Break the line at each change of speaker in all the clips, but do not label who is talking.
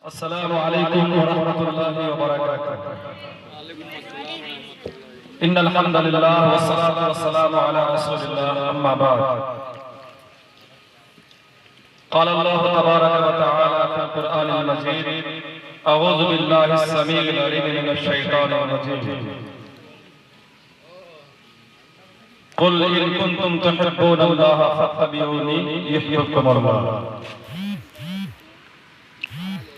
السلام علیکم ورحمۃ اللہ وبرکاتہ۔ ان الحمد للہ والصلاة والسلام علی رسول اللہ، اما بعد۔ قال اللہ تبارک وتعالی فی القرآن المجید: اعوذ باللہ السمیع العلیم من الشیطان الرجیم، قل ان کنتم تحبون اللہ فاتبعونی یحببکم اللہ۔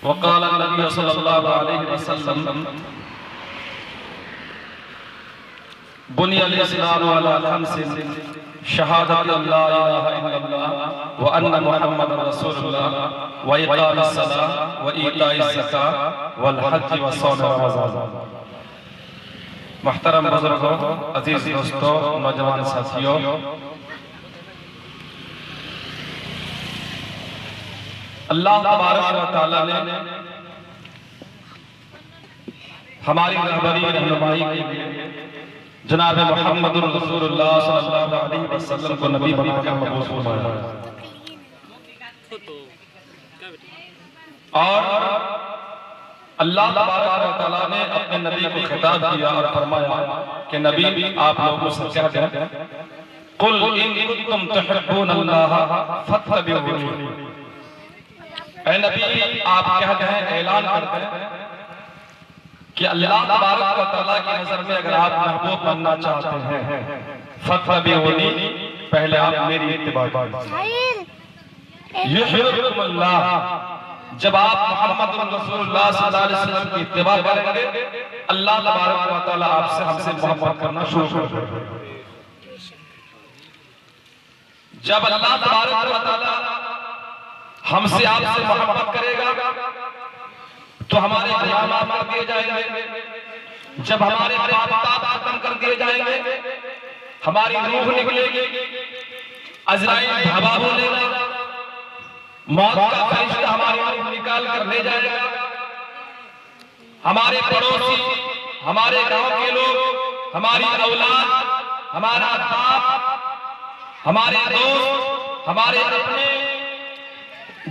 وقال النبي صلى الله عليه وسلم: بني الإسلام على خمس: شهادة أن لا إله إلا الله وأن محمد رسول الله وإقام الصلاة وإيتاء الزكاة والحج وصوم رمضان۔ محترم بزرگوں، عزیز دوستوں، نوجوان ساتھیوں، اللہ تبارک و تعالیٰ نے ہماری رہبری رہنمائی کے لیے جناب محمد رسول اللہ صلی اللہ علیہ وسلم کو نبی بنا کر مبعوث فرمایا، اور اللہ تبارک و تعالیٰ نے اپنے نبی کو خطاب کیا اور فرمایا کہ نبی آپ لوگوں سے کہہ دیں: قل ان کنتم تحبون اللہ فاتبعونی۔ اے نبی، آپ کہہ دیں، اعلان کر دیں کہ اللہ تبارک و تعالیٰ کی نظر میں اگر آپ محبوب بننا چاہتے ہیں، فاتبعونی، پہلے آپ میری اتباع کریں۔ یحببکم اللہ، جب آپ محمد رسول اللہ صلی اللہ علیہ وسلم کی اتباع کریں گے، اللہ تبارک و تعالیٰ آپ سے ہم سے محبت کرنا شروع کر دیں گے۔ جب اللہ تبارک و تعالیٰ ہم سے آپ سے محبت کرے گا تو ہمارے گناہ معاف کر دیے جائیں گے، جب ہمارے پاپ ختم کر دیے جائیں گے، ہماری روح نکلے گی، عزرائیل دھابا بولے گا، موت کا فرشتہ ہماری روح نکال کر لے جائے گا، ہمارے پڑوسی، ہمارے گاؤں کے لوگ، ہماری اولاد، ہمارا باپ، ہمارے دوست، ہمارے اپنے،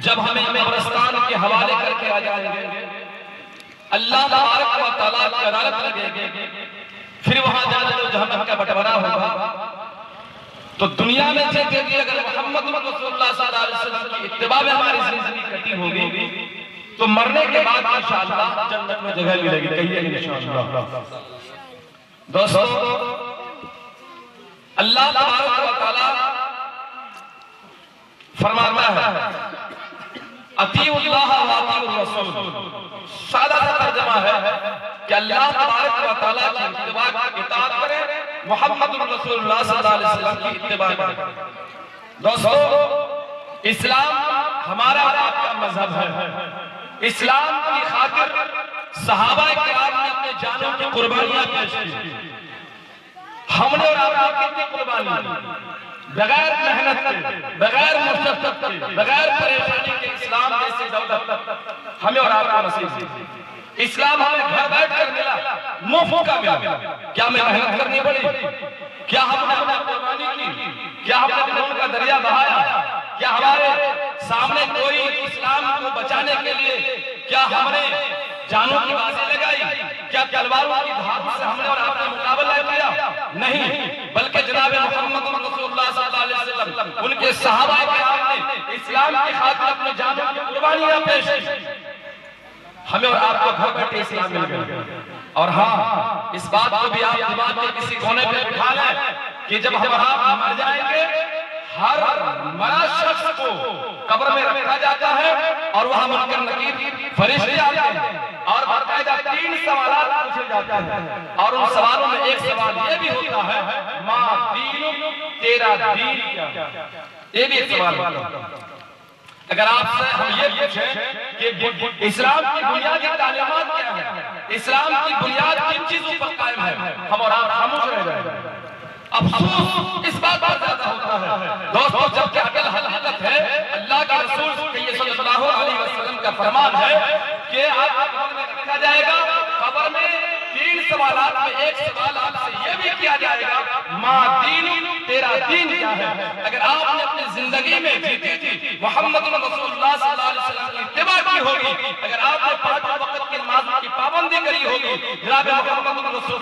جب ہمیں قبرستان کے حوالے کر کے آ جائیں گے، اللہ تبارک و تعالیٰ کی عدالت لگے گی، پھر وہاں جانے تو جہنم کا بٹوارا ہوگا۔ تو دنیا میں جیتے کہ اگر محمد رسول اللہ صلی اللہ علیہ وسلم کی اتباع میں ہماری زندگی کٹی ہوگی تو مرنے کے بعد انشاءاللہ جنت میں جگہ ملے گی، کہیے انشاءاللہ۔ دوستو، اللہ تبارک و تعالیٰ فرماتا ہے: اطیعوا اللہ و اطیعوا الرسول۔ سادہ سا ترجمہ ہے کہ اللہ تبارک و تعالیٰ کی اتباع کی اطاعت کریں، محمد رسول اللہ صلی اللہ علیہ وسلم کی اتباع کریں۔ دوستو، اسلام ہمارا اور آپ کا مذہب ہے۔ اسلام کی خاطر صحابہ کرام نے اپنے جانوں کی قربانیاں پیش کی۔ ہم نے اور آپ نے کتنی قربانی بغیر محنت کے، بغیر مشقت کے، بغیر پریشانی کے اسلام جیسی دولت ہمیں اور آپ کو نصیب ہوئی۔ اسلام ہمیں گھر بیٹھ کر ملا، مفت کا ملا۔ کیا ہمیں محنت کرنی پڑی؟ کیا ہم نے اپنا قربانی کی؟ کیا ہم نے خون کا دریا بہایا؟ کیا ہمارے سامنے کوئی اسلام کو بچانے کے لیے کیا ہم نے جانوں کی بازی لگائی؟ کیا تلواروں کی دھار سے ہم نے اور آپ نے مقابلہ کیا؟ نہیں، بلکہ جناب محمد رسول اللہ صلی اللہ علیہ وسلم، ان کے صحابہ کرام نے اسلام کی خاطر اپنے جانوں کی قربانیاں پیش کی۔ ہمیں اور آپ کو گھر بیٹھے اسلام مل گیا۔ اور ہاں، اس بات کو بھی آپ دماغ میں کسی کونے پہ بٹھا لیں کہ جب ہم آپ مر جائیں گے، ہر مرا شخص کو قبر میں رکھا جاتا ہے اور وہاں منکر نکیر فرشتے آتے ہیں اور باقاعدہ 3 سوالات پوچھے جاتے ہیں، اور ان سوالوں میں ایک سوال یہ بھی ہوتا ہے: ما دین، تیرا دین کیا؟ یہ بھی ایک سوال ہوتا ہے۔ اگر آپ سے ہم یہ پوچھیں کہ اسلام کی بنیادی تعلیمات کیا ہے، اسلام کی بنیاد کن چیزوں پر قائم ہے، ہم اور آپ خاموش رہ جائیں گے۔ افسوس اس بات پر زیادہ ہوتا ہے دوستو، جب کہ عقل حقیقت ہے، اللہ کے رسول صلی اللہ علیہ وسلم کا فرمان ہے کہ آپ کو قبر میں رکھا جائے گا، قبر میں 3 سوالات میں ایک سوال آپ سے یہ بھی کیا جائے گا: ما دین، تیرا دین کیا ہے؟ اگر آپ نے اپنی زندگی میں محمد رسول اللہ صلی اللہ علیہ وسلم کی اتباع کی ہوگی، اگر آپ نے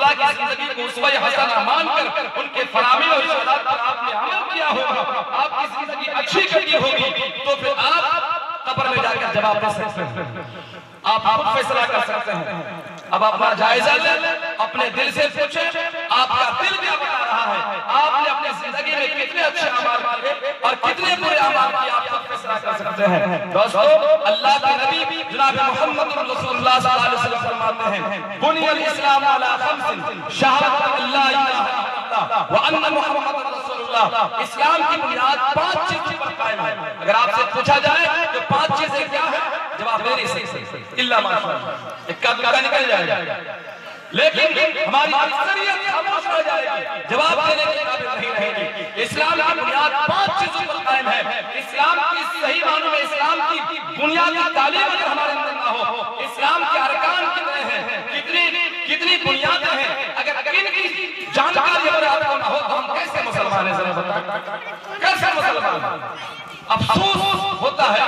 خدا کی زندگی کو اسوہ حسنہ مان کر ان کے فرامین اور ارشادات پر آپ نے عمل کیا ہوگا، آپ کی زندگی اچھی کٹی ہوگی، تو پھر آپ قبر میں جا کر جواب دے سکتے ہیں، آپ خود فیصلہ کر سکتے ہیں۔ اب اپنا جائزہ لیں، اپنے دل سے پوچھیں آپ کا دل کیا بتا رہا ہے، آپ نے اپنی زندگی میں کتنے اچھے اعمال کیے اور کتنے برے اعمال کیے، آپ خود فیصلہ کر سکتے ہیں۔ دوستو، اللہ کے نبی جناب محمد رسول اللہ صلی اللہ علیہ وسلم فرماتے ہیں بنی الاسلام علی خمس شہادت اللہ الہ الا اللہ وان محمد رسول اللہ، اسلام کی بنیاد 5 چیزوں پر قائم ہے۔ اگر آپ سے پوچھا جائے کہ 5 چیزیں کیا ہیں، جواب دے نہیں سکتے الا ماشاءاللہ، ایک کا دکا نکل جائے گا، لیکن ہماری اکثریت خاموش ہو جائے گی، جواب دینے کے قابل نہیں رہے گی۔ اسلام کی بنیاد 5 چیزوں پر قائم ہے۔ اسلام کی صحیح معنوں میں اسلام کی بنیادی تعلیم اگر ہمارے اندر نہ ہو، اسلام کے ارکان کتنے ہیں، کتنی بنیادیں ہیں، اگر ان کی جانکاری اگر آپ کو نہ ہو تو ہم کیسے مسلمان ہیں، ذرا بتائیں کیسے مسلمان؟ افسوس ہوتا ہے،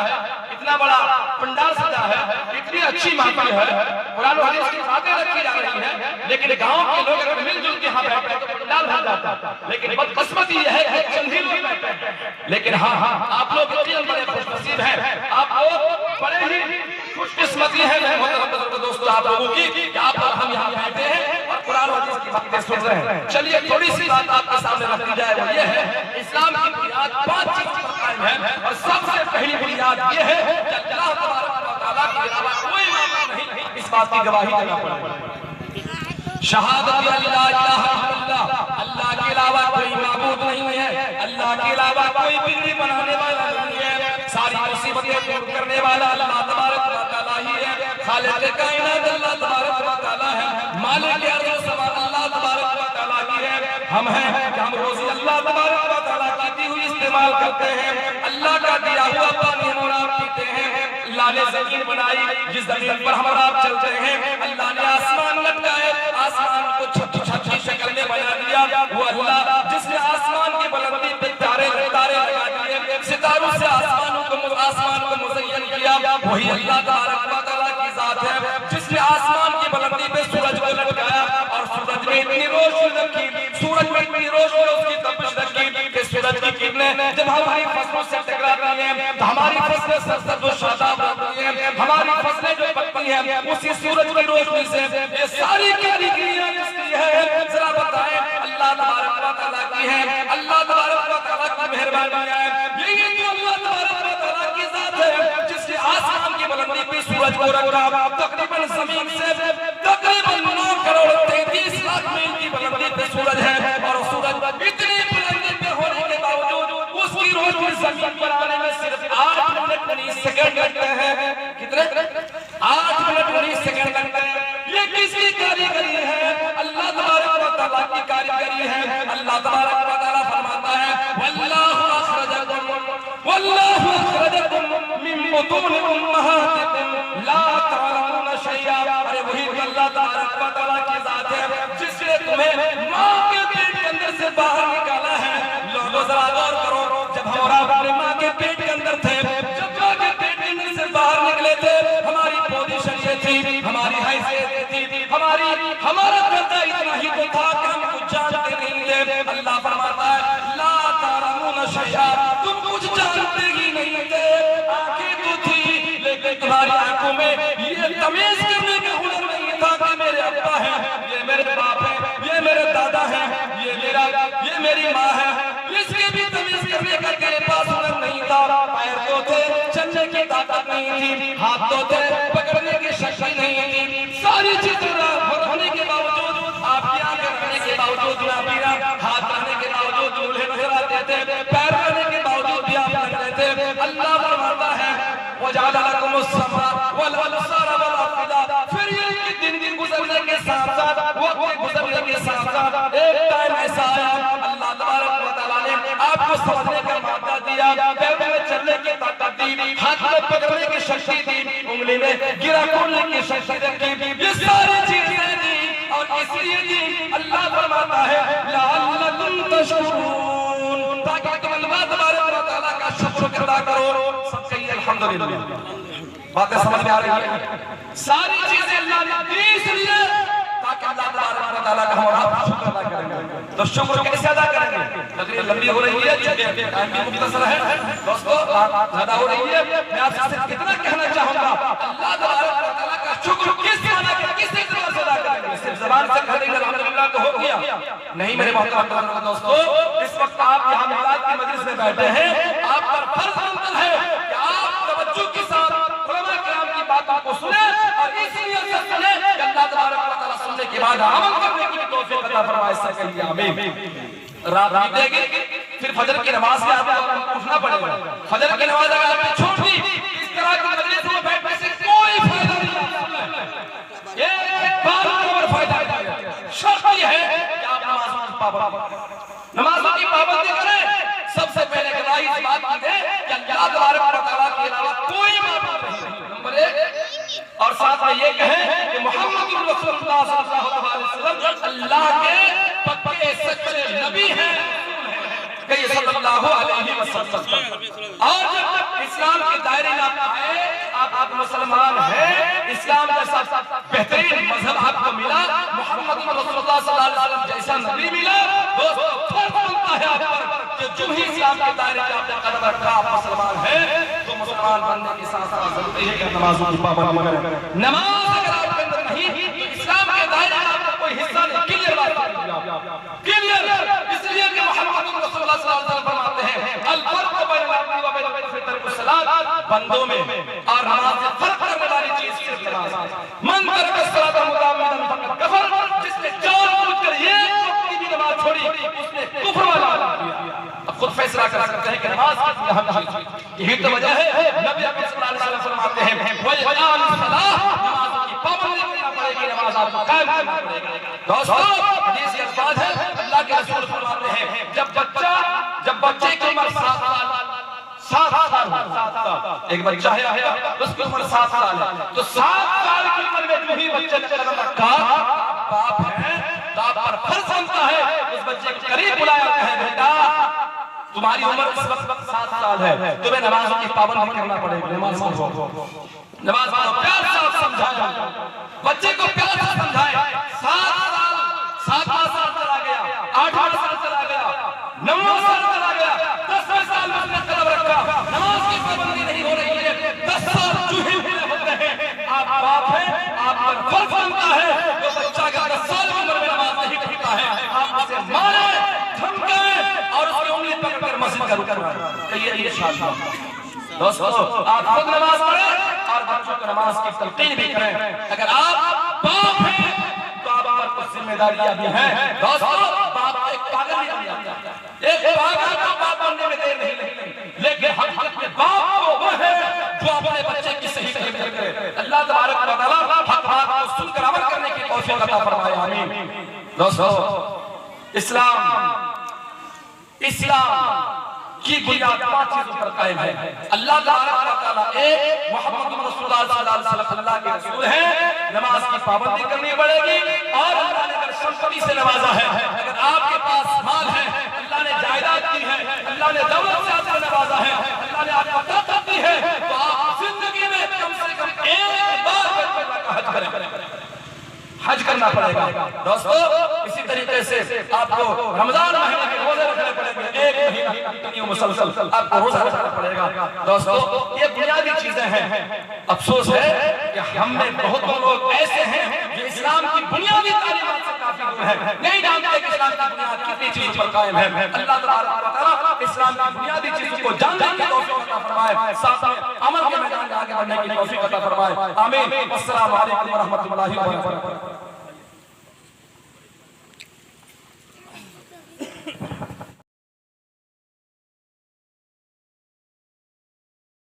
اتنا بڑا پنڈال سجا ہے، اتنی اچھی محفل ہے، قرآن و حدیث کی باتیں رکھی جا رہی ہیں، لیکن گاؤں کے لوگ اگر مل جل کے یہاں بیٹھے تو پنڈال بھر جاتا ہے۔ لیکن بدقسمتی یہ ہے کہ چند ہی لوگ بیٹھے ہیں، لیکن ہاں آپ لوگ اتنے بڑے خوش نصیب ہیں، آپ لوگ بڑے ہی خوش قسمتی ہیں محترم دوستو آپ لوگوں کی کہ آپ اور ہم یہاں بیٹھے ہیں اور قرآن و حدیث کی باتیں سن رہے ہیں۔ چلیے تھوڑی سی بات آپ کے سامنے رکھ دی جائے، وہ یہ ہے اسلام کی بنیاد 5 چیزوں پر قائم ہے، اور سب سے پہلی بنیاد یہ ہے کہ اللہ تبارک و تعالیٰ کے علاوہ کوئی معبود نہیں، اس بات کی گواہی دینا پڑے گی۔ شہادت اللہ الہ الا اللہ، اللہ کے علاوہ کوئی معبود نہیں ہے، اللہ کے علاوہ کوئی بگڑی بنانے والا نہیں ہے، ساری مصیبتیں دور کرنے والا اللہ تبارک و تعالیٰ ہی ہے، خالق کائنات اللہ تبارک و تعالیٰ ہے، مالک ارض و سما اللہ تبارک و تعالیٰ ہی ہے۔ ہم ہیں کہ ہم روزی اللہ تبارک و تعالیٰ کی دی ہوئی استعمال کرتے ہیں، اللہ کا دیا ہوا پانی ہم اور آپ پیتے ہیں۔ اللہ نے زمین بنائی، جس زمین پر ہم اور آپ چلتے ہیں، اللہ نے آسمان لٹکائے، آسمان کو چھتی شکل میں بنا دیا، وہ اللہ جس نے آسمان کی بلندی پہ تارے لگا دیے، ستاروں سے آسمان کو مزین کیا، وہی اللہ تبارک و تعالیٰ کی ذات ہے جس نے آسمان کی بلندی پہ سورج کو لٹکایا، اور سورج میں اتنی روشنی رکھی، سورج میں اتنی روشنی اس کی تپش رکھی کہ سورج کی کرنیں جب ہماری فصلوں سے ٹکراتی ہیں تو ہماری فصلیں سرسبز و شاداب ہوتی ہیں، ہماری فصلیں جو پکتی ہیں اسی سورج کی روشنی سے۔ یہ ساری کاریگریاں کس کی ہے، ذرا بتائیں؟ اللہ تبارک و تعالیٰ کی ہے، اللہ تبارک و تعالیٰ کی مہربانی ہے۔ یہی تو اللہ تبارک و تعالیٰ کی ذات ہے جس نے آسمان کی بلندی پہ سورج کو رکھا، تقریباً زمین سے تقریباً 9 کروڑ 33 لاکھ میل کی بلندی پہ سورج ہے، اور سورج اتنی بلندی پہ ہونے کے باوجود اس کی روشنی زمین پر آنے میں صرف 8 منٹ 19 سیکنڈ لگتے ہیں۔ کتنے؟ 8 منٹ 19 سیکنڈ لگتے ہیں۔ یہ کس کی کاریگری ہے؟ اللہ تبارک و تعالیٰ کی کاریگری ہے۔ اللہ تبارک و تعالیٰ فرماتا ہے واللہ اخرجکم من بطون امہاتکم لا تعلمون شیئا۔ ارے وہی اللہ تبارک و تعالیٰ کی ذات ہے جس نے تمہیں ماں کے پیٹ کے اندر سے باہر نکالا ہے۔ لوگوں ذرا غور کرو، جب ہم اور آپ اپنے ماں کے پیٹ کے اندر تھے، جب ماں کے پیٹ کے اندر سے باہر نکلے تھے، ہماری پوزیشن یہ تھی، ہماری حیثیت تھی، ہمارا کرتا اتنا ہی تو تھا کہ ہم کچھ جانتے نہیں تھے۔ اللہ فرماتا ہے لا تعلمون شیئا، تم کچھ جانتے ہی نہیں تھے، آنکھیں تو تھی لیکن تمہاری آنکھوں میں یہ تمیز کرنے کا ہنر نہیں تھا کہ میرے ابا ہیں، یہ میرے باپ ہیں، یہ میرے دادا ہیں، یہ میری ماں ہے، اس کے بھی تمیز کرنے کا تیرے پاس ہنر نہیں تھا۔ پیر تو تھے، چلنے کی طاقت نہیں تھی، ہاتھ تو تھے، پکڑنے کی شکل نہیں تھی، ساری چیزیں ہونے کے باوجود، آپ کی آنکھیں رہنے کے باوجود نہ پیرا، ہاتھ رہنے کے باوجود دولہے نظر آتے تھے، پیر رہنے کے باوجود بھی آپ لگ رہے تھے۔ اللہ فرماتا ہے وَجَعَلَ لَكُمُ السَّمْعَ وَالْأَبْصَارَ وَالْأَفْئِدَةَ۔ پھر یہ دن گزرنے کے ساتھ ساتھ، وقت گزرنے کے ساتھ ساتھ ایک ٹائم ایسا آیا، اللہ تبارک و تعالیٰ نے آپ کو سمجھنے کا مادہ دیا، پیروں میں چلنے کی طاقت دی، ہاتھ میں پکڑنے کی شکتی دی، انگلی میں گرا کھولنے کی شکتی رکھی، یہ ساری چیزیں دی، اور اس لیے دی اللہ فرماتا ہے لَعَلَّكُمْ تَشْكُرُونَ، تاکہ تم اللہ تبارک و تعالیٰ کا شکر ادا کرو۔ سب کہیے الحمدللہ۔ باتیں سمجھ میں آ رہی ہیں؟ ساری چیزیں اللہ نے دی اس لیے تاکہ کہ اللہ تبارک و تعالیٰ کا ہم آپ شکر ادا کریں گے. تو شکر کیسے ادا کریں گے؟ تقریر لمبی ہو رہی ہے، چونکہ ٹائم بھی مختصر ہے دوستو، زیادہ ہو رہی ہے. میں آپ سے کتنا کہنا چاہوں گا، اللہ تبارک و تعالیٰ کا شکر کس معنی کے کس اعتبار سے ادا کریں گے؟ صرف زبان سے کہہ دیں گے الحمدللہ تو ہو گیا نہیں میرے محترم دوستو. اس وقت آپ یہاں میلاد کی مجلس میں بیٹھے ہیں، آپ پر فرض بنتا ہے کہ آپ توجہ کے ساتھ علماء کرام کی باتوں کو سنیں اور اسی لیے سے سنیں کہ اللہ تبارک و تعالیٰ سننے کے بعد عمل کرنے کی توفیق عطا فرمائے. اس سے کہیے آمین. رات بیتے گی پھر فجر کی نماز کے آگے آپ کو اٹھنا پڑے گا. فجر کی نماز اگر آپ نے چھوڑ دی، اس طرح کی مجلس میں بیٹھنے سے کوئی فائدہ نہیں. ایک بار اور فائدہ نہیں. شرط یہ ہے کہ آپ نمازوں کی پابندی کریں. سب سے پہلے گواہی اس بات کی دے کہ اللہ تبارک و تعالیٰ کے علاوہ کوئی معبود نہیں. نمبر ایک، اور ساتھ میں یہ کہیں کہ محمد رسول اللہ صلی اللہ علیہ وسلم اللہ کے پکے سچے نبی ہیں کہ صلی اللہ علیہ وسلم. اور جب اسلام کے دائرے میں آئے، آپ مسلمان ہیں، اسلام جیسا بہترین مذہب آپ کو ملا، محمد رسول اللہ صلی اللہ علیہ وسلم جیسا نبی ملا. دوستو فرض بنتا ہے آپ پر کہ جو ہی اسلام کے دائرے میں آپ نے قدم رکھا آپ مسلمان ہیں، تو مسلمان بننے کے ساتھ ساتھ ضروری ہے کہ نمازوں کی پابندی کریں. نماز اگر آپ کے اندر نہیں تو اسلام کے دائرے میں آپ کا کوئی حصہ نہیں. کلیئر بات کلیئر. اس لیے کہ محمد رسول اللہ صلی اللہ علیہ وسلم فرماتے ہیں الفرق بین العبد و بین ترک الصلاۃ، بندوں میں اور نماز میں فرق کرنے والی چیز صرف نماز ہے. من ترک الصلاۃ متعمدا فقد کفر، جس نے جان بوجھ کر ایک وقت کی بھی نماز چھوڑی اس نے کفر والا عمل کیا. اب خود فیصلہ کر سکتے ہیں کہ نماز کتنی اہم چیز ہے. یہی تو وجہ ہے نبی اکرم صلی اللہ علیہ وسلم فرماتے ہیں وَإِقَامِ الصَّلَاةِ، نماز کی پابندی کرنا پڑے گی، نماز آپ کو قائم کرنا پڑے گا. دوستو حدیث کے الفاظ ہے، اللہ کے رسول فرماتے ہیں جب بچے کی عمر 7 سال، ایک بچہ ہے اس کی عمر 7 سال ہے، تو 7 سال کی عمر میں جو ہی بچے نے قدم رکھا، باپ ہے تو آپ پر فرض بنتا ہے اس بچے کے قریب بلایا اور کہے بیٹا تمہاری عمر اس وقت 7 سال ہے، تمہیں نماز کی پابندی کرنا پڑے گی. نماز پڑھو، نماز پڑھو، پیار سے آپ سمجھائیں بچے کو، پیار سے سمجھائیں. 7واں سال چلا گیا، 8واں سال چلا گیا، 9واں سال چلا گیا، 10ویں سال میں نے قدم رکھا، نماز کی پابندی نہیں ہو رہی ہے، 10 سال جو ہی پورے ہوتے ہیں، آپ باپ ہیں، آپ پر فرض بنتا ہے جو بچہ اگر 10 سال کی عمر میں نماز نہیں پڑھتا ہے آپ اسے ماریں، دھمکائیں اور اس کی انگلی پکڑ کر مسجد کا رکن بنائیں. کہیے انشاءاللہ. دوستو آپ خود نماز پڑھیں اور بچوں کو نماز کی تلقین بھی کریں. اگر آپ باپ ہیں تو آپ پر کچھ ذمہ داریاں بھی ہیں. دوستو باپ ایک پاگل نہیں بن جاتا، ایک پاگل کو باپ بننے میں دیر نہیں لگتی، لیکن حقیقت میں باپ کو وہ ہے جو اپنے بچے کی صحیح تربیت کرے. اللہ تبارک و تعالیٰ حق بات کو سن کر عمل کرنے کی توفیق عطا فرمائے. آمین. دوستو اسلام کی بنیاد 5 چیزوں پر قائم ہے. اللہ تبارک و تعالیٰ ایک، محمد رسول اللہ صلی اللہ علیہ وسلم اللہ کے رسول ہیں، نماز کی پابندی کرنی پڑے گی، اور اللہ نے اگر سمپتی سے نوازا ہے، اگر آپ کے پاس مال ہے، اللہ نے جائیداد دی ہے، اللہ نے دولت سے آپ کو نوازا ہے، اللہ نے آپ کو طاقت دی ہے، تو آپ زندگی میں کم سے کم ایک بار بیت اللہ کا حج کریں، حج کرنا پڑے گا. دوستو اسی طریقے سے آپ کو رمضان مہینے کے روزے رکھنے پڑیں گے، ایک مہینہ کنٹینیو مسلسل آپ کو روزہ رکھنا پڑے گا. دوستو یہ بنیادی چیزیں ہیں. افسوس ہے کہ ہم میں بہت لوگ ایسے ہیں جو اسلام کی بنیادی تعلیمات سے کافی دور ہیں، نہیں جانتے کہ اسلام کی بنیاد کتنی چیزوں پر قائم ہے. اللہ تبارک و تعالیٰ اسلام کی بنیادی چیزوں کو جاننے کی توفیق عطا فرمائے، ساتھ عمل کے میدان میں آگے بڑھنے کی توفیق عطا فرمائے. آمین. السلام علیکم ورحمۃ اللہ وبرکاتہ.